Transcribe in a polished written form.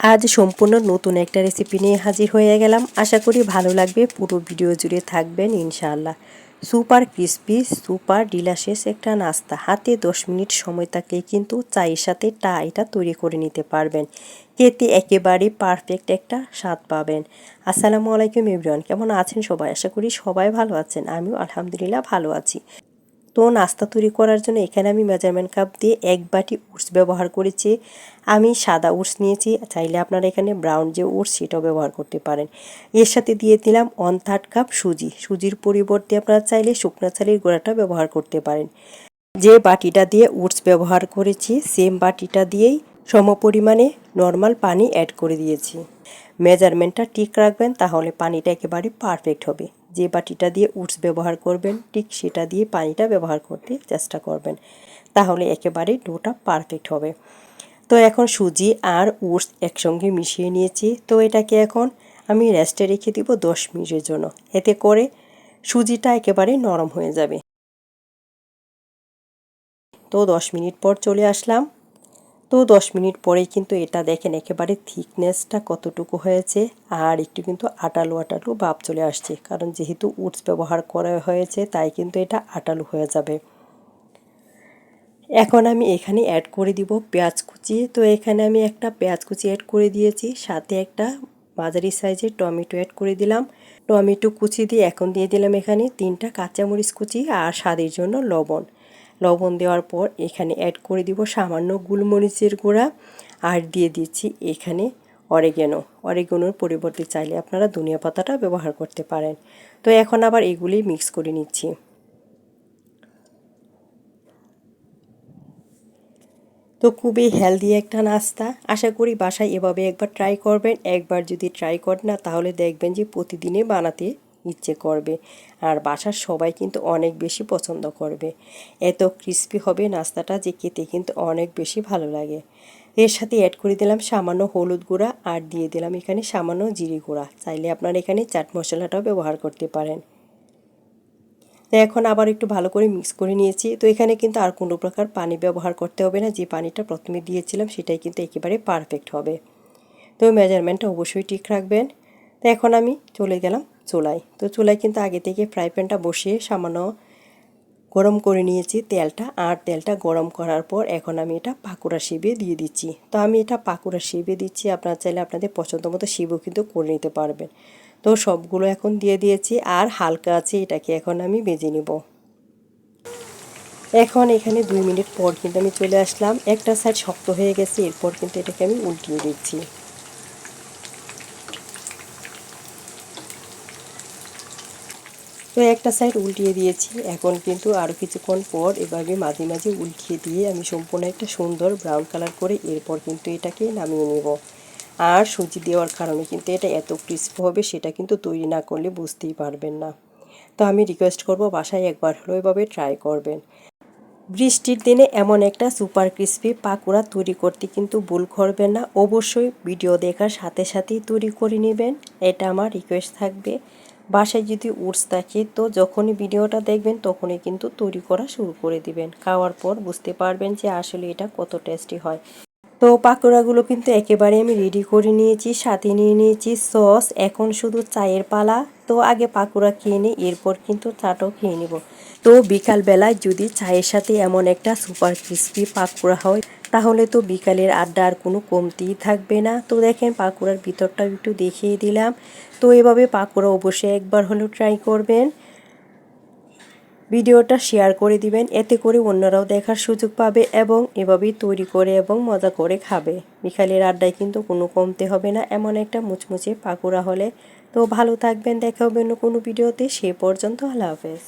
আজ সম্পূর্ণ নতুন একটা রেসিপি নিয়ে হাজির হয়ে গেলাম। আশা করি ভালো লাগবে, পুরো ভিডিও জুড়ে থাকবেন ইনশাআল্লাহ। সুপার ক্রিস্পি, সুপার ডিলাশিয়াস একটা নাস্তা, হাতে 10 মিনিট সময় থাকলেই কিন্তু চায়ের সাথে এটা তৈরি করে নিতে পারবেন। খেতে একেবারে পারফেক্ট একটা স্বাদ পাবেন। আসসালামু আলাইকুম এভরিওয়ান, কেমন আছেন সবাই? আশা করি সবাই ভালো আছেন, আমিও আলহামদুলিল্লাহ ভালো আছি। তো নাস্তা তৈরি করার জন্য এখানে আমি মেজারমেন্ট কাপ দিয়ে 1 বাটি ওটস ব্যবহার করেছি। আমি সাদা ওটস নিয়েছি, চাইলে আপনারা এখানে ব্রাউন যে ওটস সেটাও ব্যবহার করতে পারেন। এর সাথে দিয়ে দিলাম 1/3 কাপ সুজি। সুজির পরিবর্তে আপনারা চাইলে শুকনো চালের গুঁড়াটা ব্যবহার করতে পারেন। যে বাটিটা দিয়ে ওটস ব্যবহার করেছি সেম বাটিটা দিয়েই সমপরিমাণে নর্মাল পানি অ্যাড করে দিয়েছি। মেজারমেন্টটা ঠিক রাখবেন, তাহলে পানিটা একেবারে পারফেক্ট হবে। যে বাটিটা দিয়ে ওটস ব্যবহার করবেন ঠিক সেটা দিয়ে পানিটা ব্যবহার করতে চেষ্টা করবেন, তাহলে একেবারে ডোটা পারফেক্ট হবে। তো এখন সুজি আর ওটস একসঙ্গে মিশিয়ে নিয়েছি। তো এটাকে এখন আমি রেস্টে রেখে দিব 10 মিনিটের জন্য, এতে করে সুজিটা একেবারে নরম হয়ে যাবে। তো 10 মিনিট পর চলে আসলাম। তো 10 মিনিট পরেই কিন্তু এটা দেখেন একেবারে থিকনেসটা কতটুকু হয়েছে, আর একটু কিন্তু আটালো আটালো ভাব চলে আসছে, কারণ যেহেতু ওটস ব্যবহার করা হয়েছে তাই কিন্তু এটা আটালো হয়ে যাবে। এখন আমি এখানে অ্যাড করে দিব পেঁয়াজ কুচি। তো এখানে আমি একটা পেঁয়াজ কুচি অ্যাড করে দিয়েছি, সাথে একটা মাঝারি সাইজের টমেটো অ্যাড করে দিলাম। টমেটো কুচি দিয়ে এখন দিয়ে দিলাম এখানে 3টা কাঁচামরিচ কুচি আর স্বাদের জন্য লবণ। লবণ দেওয়ার পর এখানে অ্যাড করে দিব সামান্য গোলমরিচের গুঁড়া, আর দিয়ে দিচ্ছি এখানে অরিগানোর পরিবর্তে চাইলে আপনারা ধনিয়া পাতাটা ব্যবহার করতে পারেন। তো এখন আবার এগুলি মিক্স করে নিচ্ছি। তো খুবই হেলদি একটা নাস্তা, আশা করি বাসায় এভাবে একবার ট্রাই করবেন। একবার যদি ট্রাই করেন না, তাহলে দেখবেন যে প্রতিদিনই বানাতে ইচ্ছে করবে, আর বাসার সবাই কিন্তু অনেক বেশি পছন্দ করবে। এত ক্রিস্পি হবে নাস্তাটা যে খেতে কিন্তু অনেক বেশি ভালো লাগে। এর সাথে অ্যাড করে দিলাম সামান্য হলুদ গুঁড়া, আর দিয়ে দিলাম এখানে সামান্য জিরে গুঁড়া। চাইলে আপনারা এখানে চাট মশলাটাও ব্যবহার করতে পারেন। তো এখন আবার একটু ভালো করে মিক্স করে নিয়েছি। তো এখানে কিন্তু আর কোনো প্রকার পানি ব্যবহার করতে হবে না, যে পানিটা প্রথমে দিয়েছিলাম সেটাই কিন্তু একেবারে পারফেক্ট হবে। তো মেজারমেন্টটা অবশ্যই ঠিক রাখবেন। তো এখন আমি চলে গেলাম চুলায়। তো চুলায় কিন্তু আগে থেকে ফ্রাই প্যানটা বসিয়ে সামান্য গরম করে নিয়েছি তেলটা, আর তেলটা গরম করার পর এখন আমি এটা পাকোড়া শেপে দিয়ে দিচ্ছি। তো আমি এটা পাকোড়া শেপে দিচ্ছি, আপনারা চাইলে আপনাদের পছন্দ মতো শেপও কিন্তু করে নিতে পারবেন। তো সবগুলো এখন দিয়ে দিয়েছি, আর হালকা আছে এটাকে এখন আমি ভেজে নেব। এখন এখানে 2 মিনিট পর কিন্তু আমি চলে আসলাম। একটা সাইড শক্ত হয়ে গেছে, এরপর কিন্তু এটাকে আমি উল্টিয়ে দিচ্ছি। তো একটা সাইড উল্টিয়ে দিয়েছি, এখন কিন্তু আরও কিছুক্ষণ পর এভাবে মাঝে মাঝে উল্টিয়ে দিয়ে আমি সম্পূর্ণ একটা সুন্দর ব্রাউন কালার করে এরপর কিন্তু এটাকে নামিয়ে নেব। আর সুজি দেওয়ার কারণে কিন্তু এটা এত ক্রিস্পি হবে, সেটা কিন্তু তৈরি না করলে বুঝতেই পারবেন না। তো আমি রিকোয়েস্ট করব বাসায় একবার হলেও এভাবে ট্রাই করবেন। বৃষ্টির দিনে এমন একটা সুপার ক্রিস্পি পাকোড়া তৈরি করতে কিন্তু ভুল করবেন না। অবশ্যই ভিডিও দেখার সাথে সাথেই তৈরি করে নেবেন, এটা আমার রিকোয়েস্ট থাকবে। বাসায় যদি ওটস থাকে তো যখনই ভিডিওটা দেখবেন তখনই কিন্তু তৈরি করা শুরু করে দিবেন। খাওয়ার পর বুঝতে পারবেন যে আসলে এটা কত টেস্টি হয়। তো পাকোড়াগুলো কিন্তু একেবারে আমি রেডি করে নিয়েছি, সাথে নিয়ে নিয়েছি সস। এখন শুধু চায়ের পালা। তো আগে পাকোড়া খেয়ে নিই, এরপর কিন্তু চাটাও খেয়ে নেব। তো বিকালবেলায় যদি চায়ের সাথে এমন একটা সুপার ক্রিস্পি পাকোড়া হয়, তাহলে তো বিকালের আড্ডা আর কোনো কমতিই থাকবে না। তো দেখেন পাকোড়ার ভিতরটা একটু দেখিয়ে দিলাম। তো এভাবে পাকোড়া অবশ্যই একবার হলেও ট্রাই করবেন। ভিডিওটা শেয়ার করে দিবেন, এতে করে অন্যরাও দেখার সুযোগ পাবে এবং এভাবেই তৈরি করে এবং মজা করে খাবে। বিকালের আড্ডায় কিন্তু কোনো কমতে হবে না এমন একটা মুচমুচে পাকোড়া হলে। তো ভালো থাকবেন, দেখা হবে অন্য কোনো ভিডিওতে। সে পর্যন্ত আল্লাহ হাফেজ।